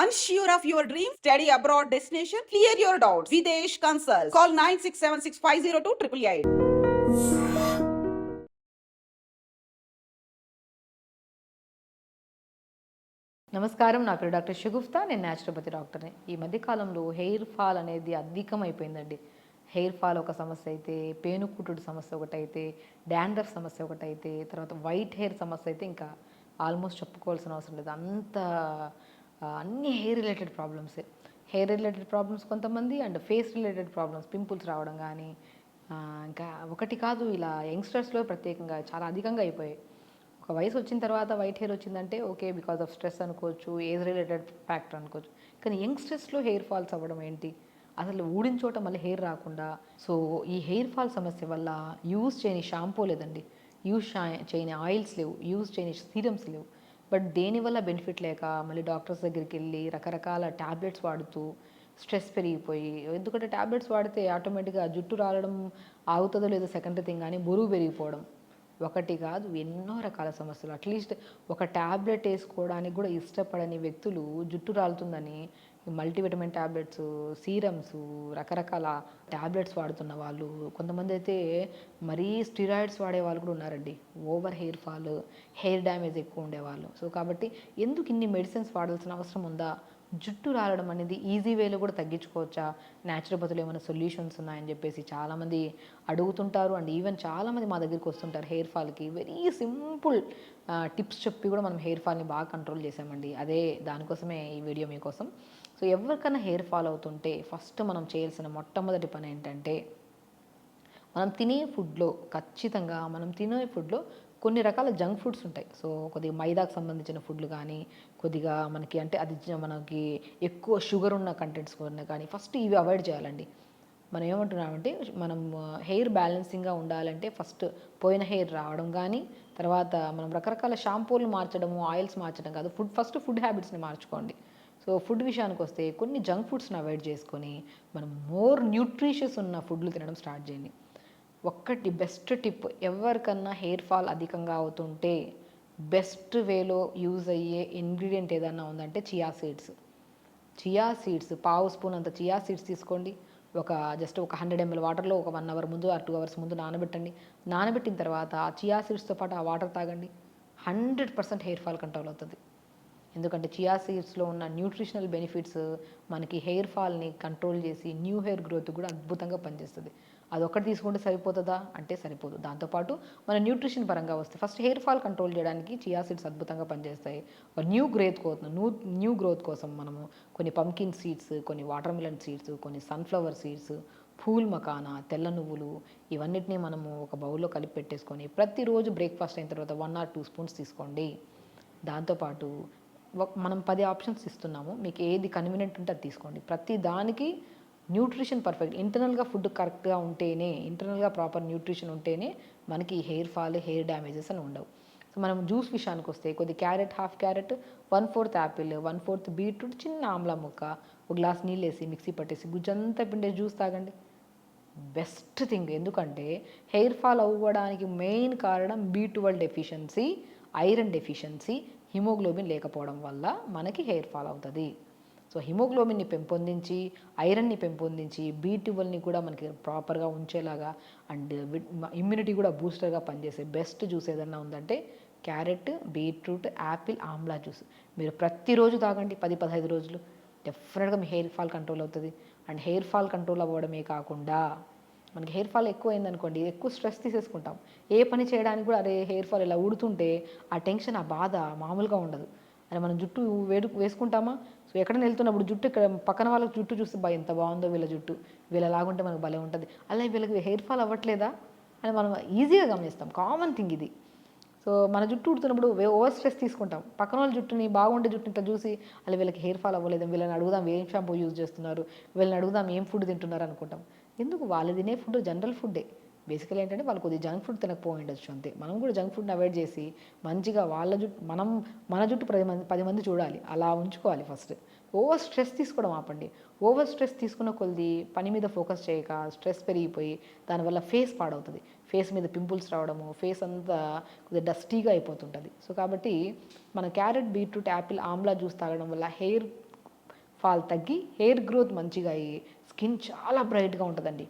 Unsure of your dream? Study abroad destination? Clear your doubts. Videsh Consult. Call 9676502888. నమస్కారం, నా పేరు doctor Shagufta. నేను naturopathy డాక్టర్ని. ఈ మధ్యకాలంలో హెయిర్ ఫాల్ అనేది అధికమైపోయిందండి. హెయిర్ ఫాల్ ఒక సమస్య అయితే, పేనుకుట్టుడు సమస్య ఒకటైతే, డాండ్రఫ్ సమస్య ఒకటైతే, తర్వాత వైట్ హెయిర్ సమస్య అయితే ఇంకా ఆల్మోస్ట్ చెప్పుకోవాల్సిన అవసరం లేదు. అంత అన్ని హెయిర్ రిలేటెడ్ ప్రాబ్లమ్సే. హెయిర్ రిలేటెడ్ ప్రాబ్లమ్స్ కొంతమంది, and face related problems, pimples రావడం కానీ, ఇంకా ఒకటి కాదు, ఇలా యంగ్స్టర్స్లో ప్రత్యేకంగా చాలా అధికంగా అయిపోయాయి. ఒక వయసు వచ్చిన తర్వాత వైట్ హెయిర్ వచ్చిందంటే ఓకే, బికాస్ ఆఫ్ స్ట్రెస్ అనుకోవచ్చు, ఏజ్ రిలేటెడ్ ఫ్యాక్టర్ అనుకోవచ్చు. కానీ యంగ్స్టర్స్లో హెయిర్ ఫాల్స్ అవ్వడం ఏంటి? అసలు ఊడిన చోట మళ్ళీ హెయిర్ రాకుండా. సో ఈ హెయిర్ ఫాల్ సమస్య వల్ల యూజ్ చేయని షాంపూ లేదండి, యూజ్ చేయని ఆయిల్స్ లేవు, యూజ్ చేయని సీరమ్స్ లేవు. బట్ దేనివల్ల బెనిఫిట్ లేక మళ్ళీ డాక్టర్స్ దగ్గరికి వెళ్ళి రకరకాల ట్యాబ్లెట్స్ వాడుతూ స్ట్రెస్ పెరిగిపోయి, ఎందుకంటే ట్యాబ్లెట్స్ వాడితే ఆటోమేటిక్గా జుట్టు రాలడం ఆగుతుందో లేదో సెకండరీ థింగ్, కానీ బరువు పెరిగిపోవడం ఒకటి కాదు, ఎన్నో రకాల సమస్యలు. అట్లీస్ట్ ఒక ట్యాబ్లెట్ వేసుకోవడానికి కూడా ఇష్టపడని వ్యక్తులు జుట్టు రాలుతుందని మల్టీవిటమిన్ ట్యాబ్లెట్స్, సీరమ్స్, రకరకాల ట్యాబ్లెట్స్ వాడుతున్న వాళ్ళు, కొంతమంది అయితే మరీ స్టిరాయిడ్స్ వాడే వాళ్ళు కూడా ఉన్నారండి. Over hair fall, hair damage ఎక్కువ ఉండేవాళ్ళు. సో కాబట్టి ఎందుకు ఇన్ని మెడిసిన్స్ వాడాల్సిన అవసరం ఉందా? జుట్టు రాలడం అనేది ఈజీ వేలో కూడా తగ్గించుకోవచ్చా? న్యాచురోపతిలో ఏమైనా సొల్యూషన్స్ ఉన్నాయని చెప్పేసి చాలామంది అడుగుతుంటారు. అండ్ ఈవెన్ చాలామంది మా దగ్గరికి వస్తుంటారు హెయిర్ ఫాల్కి. వెరీ సింపుల్ టిప్స్ చెప్పి కూడా మనం హెయిర్ ఫాల్ని బాగా కంట్రోల్ చేసామండి. అదే దానికోసమే ఈ వీడియో మీకోసం. సో ఎవరికైనా హెయిర్ ఫాల్ అవుతుంటే ఫస్ట్ మనం చేయాల్సిన మొట్టమొదటి పని ఏంటంటే, మనం తినే ఫుడ్లో ఖచ్చితంగా మనం తినే ఫుడ్లో కొన్ని రకాల జంక్ ఫుడ్స్ ఉంటాయి. సో కొద్దిగా మైదాకు సంబంధించిన ఫుడ్లు కానీ, కొద్దిగా మనకి అంటే అది మనకి ఎక్కువ షుగర్ ఉన్న కంటెంట్స్ కానీ ఫస్ట్ ఇవి అవాయిడ్ చేయాలండి. మనం ఏమంటున్నామంటే, మనం హెయిర్ బ్యాలెన్సింగ్గా ఉండాలంటే ఫస్ట్ పోయిన హెయిర్ రావడం కానీ, తర్వాత మనం రకరకాల షాంపూలు మార్చడము, ఆయిల్స్ మార్చడం కాదు, ఫస్ట్ ఫుడ్ హ్యాబిట్స్ని మార్చుకోండి. సో ఫుడ్ విషయానికి వస్తే కొన్ని జంక్ ఫుడ్స్ని అవాయిడ్ చేసుకొని మనం మోర్ న్యూట్రిషియస్ ఉన్న ఫుడ్లు తినడం స్టార్ట్ చేయండి. ఒక్కటి బెస్ట్ టిప్, ఎవరికన్నా హెయిర్ ఫాల్ అధికంగా అవుతుంటే బెస్ట్ వేలో యూజ్ అయ్యే ఇంగ్రీడియంట్ ఏదన్నా ఉందంటే చియా సీడ్స్. చియా సీడ్స్ పావు స్పూన్ అంత చియా సీడ్స్ తీసుకోండి. జస్ట్ ఒక 100 ml వాటర్లో ఒక 1 అవర్ ముందు ఆర్ 2 అవర్స్ ముందు నానబెట్టండి. నానబెట్టిన తర్వాత ఆ చియా సీడ్స్తో పాటు ఆ వాటర్ తాగండి. 100% హెయిర్ ఫాల్ కంట్రోల్ అవుతుంది. ఎందుకంటే చియా సీడ్స్లో ఉన్న న్యూట్రిషనల్ బెనిఫిట్స్ మనకి హెయిర్ ఫాల్ని కంట్రోల్ చేసి న్యూ హెయిర్ గ్రోత్ కూడా అద్భుతంగా పనిచేస్తుంది. అదొక్కటి తీసుకుంటే సరిపోతుందా అంటే సరిపోదు. దాంతోపాటు మన న్యూట్రిషన్ పరంగా వస్తే ఫస్ట్ హెయిర్ ఫాల్ కంట్రోల్ చేయడానికి చియా సీడ్స్ అద్భుతంగా పనిచేస్తాయి. న్యూ గ్రోత్ కోసం మనము కొన్ని పంకిన్ సీడ్స్, కొన్ని వాటర్ మిలన్ సీడ్స్, కొన్ని సన్ఫ్లవర్ సీడ్స్, ఫూల్ మకానా, తెల్ల నువ్వులు, ఇవన్నిటినీ మనము ఒక బౌల్లో కలిపి పెట్టేసుకొని ప్రతిరోజు బ్రేక్ఫాస్ట్ అయిన తర్వాత 1 or 2 స్పూన్స్ తీసుకోండి. దాంతోపాటు మనం 10 ఆప్షన్స్ ఇస్తున్నాము, మీకు ఏది కన్వీనియంట్ ఉంటే అది తీసుకోండి. ప్రతి దానికి న్యూట్రిషన్ పర్ఫెక్ట్, ఇంటర్నల్గా ఫుడ్ కరెక్ట్గా ఉంటేనే, ఇంటర్నల్గా ప్రాపర్ న్యూట్రిషన్ ఉంటేనే మనకి హెయిర్ ఫాల్, హెయిర్ డ్యామేజెస్ అని ఉండవు. సో మనం జ్యూస్ విషయానికి వస్తే కొద్ది carrot, half carrot, 1/4 Apple, 1/4 beetroot, చిన్న ఆమ్లా ముక్క, ఒక గ్లాస్ నీళ్ళు వేసి మిక్సీ పట్టేసి గుజ్జంతా పిండే జ్యూస్ తాగండి. Best thing. ఎందుకంటే హెయిర్ ఫాల్ అవ్వడానికి మెయిన్ కారణం B12 deficiency, iron deficiency, haemoglobin లేకపోవడం వల్ల మనకి హెయిర్ ఫాల్ అవుతుంది. సో హిమోగ్లోబిన్ని పెంపొందించి, ఐరన్ని పెంపొందించి, B12ని కూడా మనకి ప్రాపర్గా ఉంచేలాగా, అండ్ ఇమ్యూనిటీ కూడా బూస్టర్గా పనిచేసే బెస్ట్ జ్యూస్ ఏదన్నా ఉందంటే carrot, beetroot, Apple, Amla juice. మీరు ప్రతిరోజు తాగండి 10-15 రోజులు. డెఫినెట్గా మీ హెయిర్ ఫాల్ కంట్రోల్ అవుతుంది. అండ్ హెయిర్ ఫాల్ కంట్రోల్ అవ్వడమే కాకుండా, మనకి హెయిర్ ఫాల్ ఎక్కువ అయిందనుకోండి, ఎక్కువ స్ట్రెస్ తీసేసుకుంటాం. ఏ పని చేయడానికి కూడా అరే హెయిర్ ఫాల్ ఇలా ఊడుతుంటే ఆ టెన్షన్, ఆ బాధ మామూలుగా ఉండదు. అరే మనం జుట్టు వేసుకుంటామా? సో ఎక్కడైనా వెళ్తున్నప్పుడు జుట్టు ఇక్కడ పక్కన వాళ్ళకి జుట్టు చూస్తే ఎంత బాగుందో వీళ్ళ జుట్టు, వీళ్ళలాగుంటే మనకు భలే ఉంటుంది, అలా వీళ్ళకి హెయిర్ ఫాల్ అవ్వట్లేదా అని మనం ఈజీగా గమనిస్తాం. కామన్ థింగ్ ఇది. సో మన జుట్టు ఉడుతున్నప్పుడు ఓవర్ స్ట్రెస్ తీసుకుంటాం. పక్కన వాళ్ళ జుట్టుని, బాగుండే జుట్టు ఇట్లా చూసి అలా వీళ్ళకి హెయిర్ ఫాల్ అవ్వలేదు, వీళ్ళని అడుగుదాం ఏం షాంపూ యూజ్ చేస్తున్నారు, వీళ్ళని అడుగుదాం ఏం ఫుడ్ తింటున్నారు అనుకుంటాం. ఎందుకు? వాళ్ళు తినే ఫుడ్ జనరల్ ఫుడ్డే. బేసికల్ ఏంటంటే వాళ్ళు కొద్దిగా జంక్ ఫుడ్ తినకపోయి ఉండొచ్చు అంతే. మనం కూడా జంక్ ఫుడ్ని అవాయిడ్ చేసి మంచిగా వాళ్ళ జుట్టు, మన జుట్టు 10 మంది చూడాలి, అలా ఉంచుకోవాలి ఫస్ట్. ఓవర్ స్ట్రెస్ తీసుకోవడం ఆపండి. ఓవర్ స్ట్రెస్ తీసుకున్న కొద్ది పని మీద ఫోకస్ చేయక స్ట్రెస్ పెరిగిపోయి దానివల్ల ఫేస్ పాడవుతుంది. ఫేస్ మీద పింపుల్స్ రావడము, ఫేస్ అంతా కొద్దిగా డస్టీగా అయిపోతుంటుంది. సో కాబట్టి మన carrot, beetroot, Apple, Amla juice తాగడం వల్ల హెయిర్ ఫాల్ తగ్గి హెయిర్ గ్రోత్ మంచిగా అయ్యి స్కిన్ చాలా బ్రైట్గా ఉంటుందండి.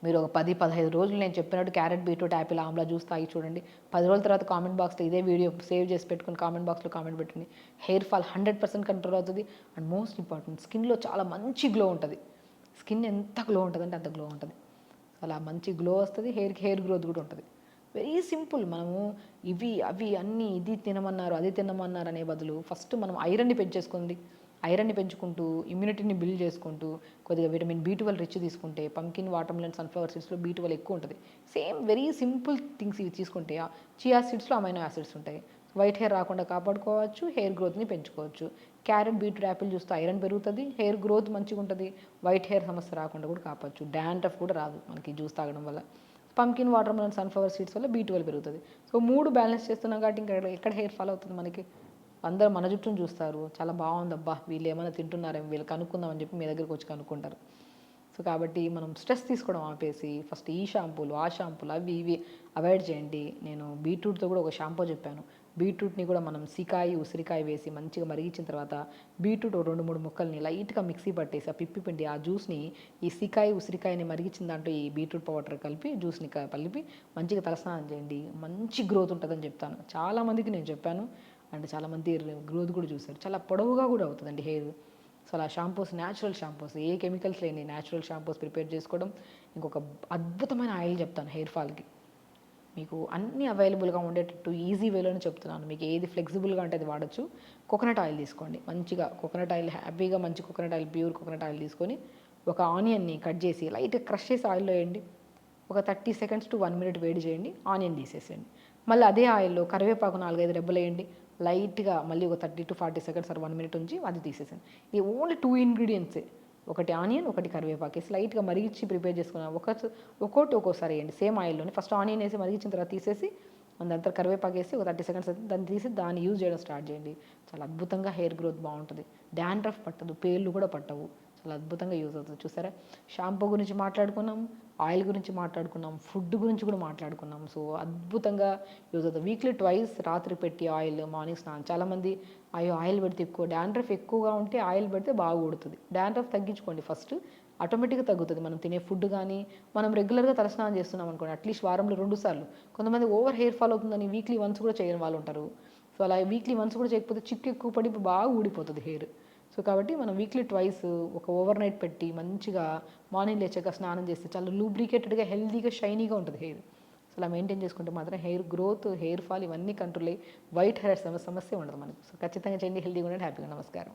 మీరు ఒక 10-15 రోజులు నేను చెప్పినట్టు carrot, beetroot, Apple, Amla juice తాగి చూడండి. 10 రోజుల తర్వాత కామెంట్ బాక్స్లో ఇదే వీడియో సేవ్ చేసి పెట్టుకుని కామెంట్ బాక్స్లో కామెంట్ పెట్టండి. హెయిర్ ఫాల్ 100% కంట్రోల్ అవుతుంది. అండ్ మోస్ట్ ఇంపార్టెంట్ స్కిన్లో చాలా మంచి గ్లో ఉంటుంది. స్కిన్ ఎంత గ్లో ఉంటుందంటే అంత గ్లో ఉంటుంది. అలా మంచి గ్లో వస్తుంది. హెయిర్కి హెయిర్ గ్రోత్ కూడా ఉంటుంది. Very simple. మనము ఇవి అవి అన్నీ ఇది తినమన్నారు అది తినమన్నారు అనే బదులు ఫస్ట్ మనం ఐరన్ని పెంచేసుకోండి. ఐరన్ని పెంచుకుంటూ ఇమ్యూనిటీని బిల్డ్ చేసుకుంటూ కొద్దిగా విటమిన్ B12 రిచ్ తీసుకుంటే పంకిన్, వాటర్ మిలన్, సన్ఫ్లవర్ సీడ్స్లో B12 ఎక్కువ ఉంటుంది. సేమ్ వెరీ సింపుల్ థింగ్స్ ఇవి తీసుకుంటే చియా సీడ్స్లో అమైనో యాసిడ్స్ ఉంటాయి. వైట్ హెయిర్ రాకుండా కాపాడుకోవచ్చు, హెయిర్ గ్రోత్ని పెంచుకోవచ్చు. క్యారెట్, బీట్రూట్, యాపిల్ చూస్తే ఐరన్ పెరుగుతుంది, హెయిర్ గ్రోత్ మంచిగా ఉంటుంది. వైట్ హెయిర్ సమస్య రాకుండా కూడా కాపాడచ్చు. డాండ్రఫ్ కూడా రాదు మనకి జ్యూస్ తాగడం వల్ల. Pumpkin, water melon, sunflower seeds వల్ల B12 పెరుగుతుంది. సో 3 బ్యాలెన్స్ చేస్తున్నాం కాబట్టి ఇంకా ఎక్కడ హెయిర్ ఫాల్ అవుతుంది మనకి. అందరూ మన జుట్టును చూస్తారు, చాలా బాగుంది అబ్బా వీళ్ళు ఏమైనా తింటున్నారేమో వీళ్ళు కనుక్కుందామని చెప్పి మీ దగ్గరికి వచ్చి కనుక్కుంటారు. సో కాబట్టి మనం స్ట్రెస్ తీసుకోవడం ఆపేసి ఫస్ట్ ఈ షాంపూలు ఆ షాంపూలు అవి ఇవి అవాయిడ్ చేయండి. నేను బీట్రూట్తో కూడా ఒక షాంపూ చెప్పాను. బీట్రూట్ని కూడా మనం సీకాయ, ఉసిరికాయ వేసి మంచిగా మరిగించిన తర్వాత బీట్రూట్ 2-3 ముక్కల్ని లైట్గా మిక్సీ పట్టేసి ఆ పిప్పి పిండి ఆ జ్యూస్ని ఈ సీకాయ, ఉసిరికాయని మరిగించిన దాంట్లో ఈ బీట్రూట్ పౌడర్ కలిపి జ్యూస్ని కలిపి మంచిగా తలస్నానం చేయండి. మంచి గ్రోత్ ఉంటుందని చెప్తాను. చాలామందికి నేను చెప్పాను అండ్ చాలామంది గ్రోత్ కూడా చూశారు. చాలా పొడవుగా కూడా అవుతుందండి హెయిర్. సో అలా షాంపూస్, న్యాచురల్ షాంపూస్, ఏ కెమికల్స్ లేని న్యాచురల్ షాంపూస్ ప్రిపేర్ చేసుకోవడం. ఇంకొక అద్భుతమైన ఆయిల్ చెప్తాను హెయిర్ ఫాల్కి. మీకు అన్నీ అవైలబుల్గా ఉండేటట్టు ఈజీ వేలోనే చెప్తున్నాను. మీకు ఏది ఫ్లెక్సిబుల్గా అంటే అది వాడచ్చు. కోకోనట్ ఆయిల్ తీసుకోండి. మంచిగా కోకోనట్ ఆయిల్ హ్యాపీగా మంచి coconut oil, pure coconut oil తీసుకొని ఒక ఆనియన్ని కట్ చేసి లైట్గా క్రష్ చేసి ఆయిల్లో వేయండి. ఒక 30 సెకండ్స్ టు 1 మినిట్ వేడి చేయండి. ఆనియన్ తీసేసేయండి. మళ్ళీ అదే ఆయిల్లో కరివేపాకు 4-5 రెబ్బలు వేయండి. లైట్గా మళ్ళీ ఒక 30-40 సెకండ్స్ 1 మినిట్ ఉంచి అది తీసేసాను. ఇది ఓన్లీ 2 ఇంగ్రీడియంట్సే. ఒకటి ఆనియన్, ఒకటి కరివేపాకు వేసి లైట్గా మరిగించి ప్రిపేర్ చేసుకున్నాను. ఒక్కోసారి వేయండి సేమ్ ఆయిల్లోనే. ఫస్ట్ ఆనియన్ వేసి మరిగించిన తర్వాత తీసేసి దాని తర్వాత కరివేపాకు వేసి ఒక 30 సెకండ్స్ దాన్ని తీసి దాన్ని యూజ్ చేయడం స్టార్ట్ చేయండి. చాలా అద్భుతంగా హెయిర్ గ్రోత్ బాగుంటుంది. డాండ్రఫ్ పట్టదు, పేర్లు కూడా పట్టవు. చాలా అద్భుతంగా యూజ్ అవుతుంది. చూసారా, షాంపూ గురించి మాట్లాడుకున్నాం, ఆయిల్ గురించి మాట్లాడుకున్నాం, ఫుడ్ గురించి కూడా మాట్లాడుకున్నాం. సో అద్భుతంగా యూజ్ అవుతుంది. వీక్లీ ట్వైస్ రాత్రి పెట్టి ఆయిల్, మార్నింగ్ స్నానం. చాలామంది అయ్యో ఆయిల్ పెడితే ఎక్కువ డాండ్రఫ్ ఎక్కువగా ఉంటే ఆయిల్ పెడితే బాగా ఉడుతుంది. డాండ్రఫ్ తగ్గించుకోండి ఫస్ట్, ఆటోమేటిక్గా తగ్గుతుంది. మనం తినే ఫుడ్ కానీ మనం రెగ్యులర్గా తలస్నానం చేస్తున్నాం అనుకోండి, అట్లీస్ట్ వారంలో 2 సార్లు. కొంతమంది ఓవర్ హెయిర్ ఫాల్ అవుతుందని వీక్లీ వన్స్ కూడా చేయని వాళ్ళు ఉంటారు. సో అలా వీక్లీ వన్స్ కూడా చేయకపోతే చిక్కు ఎక్కువ పడి బాగా ఊడిపోతుంది హెయిర్. సో కాబట్టి మనం వీక్లీ ట్వైస్ ఒక ఓవర్ నైట్ పెట్టి మంచిగా మార్నింగ్ లేచాక స్నానం చేస్తే చాలా లూబ్రికేటెడ్గా, హెల్దీగా, షైనీగా ఉంటుంది హెయిర్. సో అలా మెయింటైన్ చేసుకుంటే మాత్రం హెయిర్ గ్రోత్, హెయిర్ ఫాల్ ఇవన్నీ కంట్రోల్ అయ్యి వైట్ హెయిర్ సమస్య ఉండదు మనకు. సో ఖచ్చితంగా చేయండి. హెల్దీగా ఉండండి. హ్యాపీగా. నమస్కారం.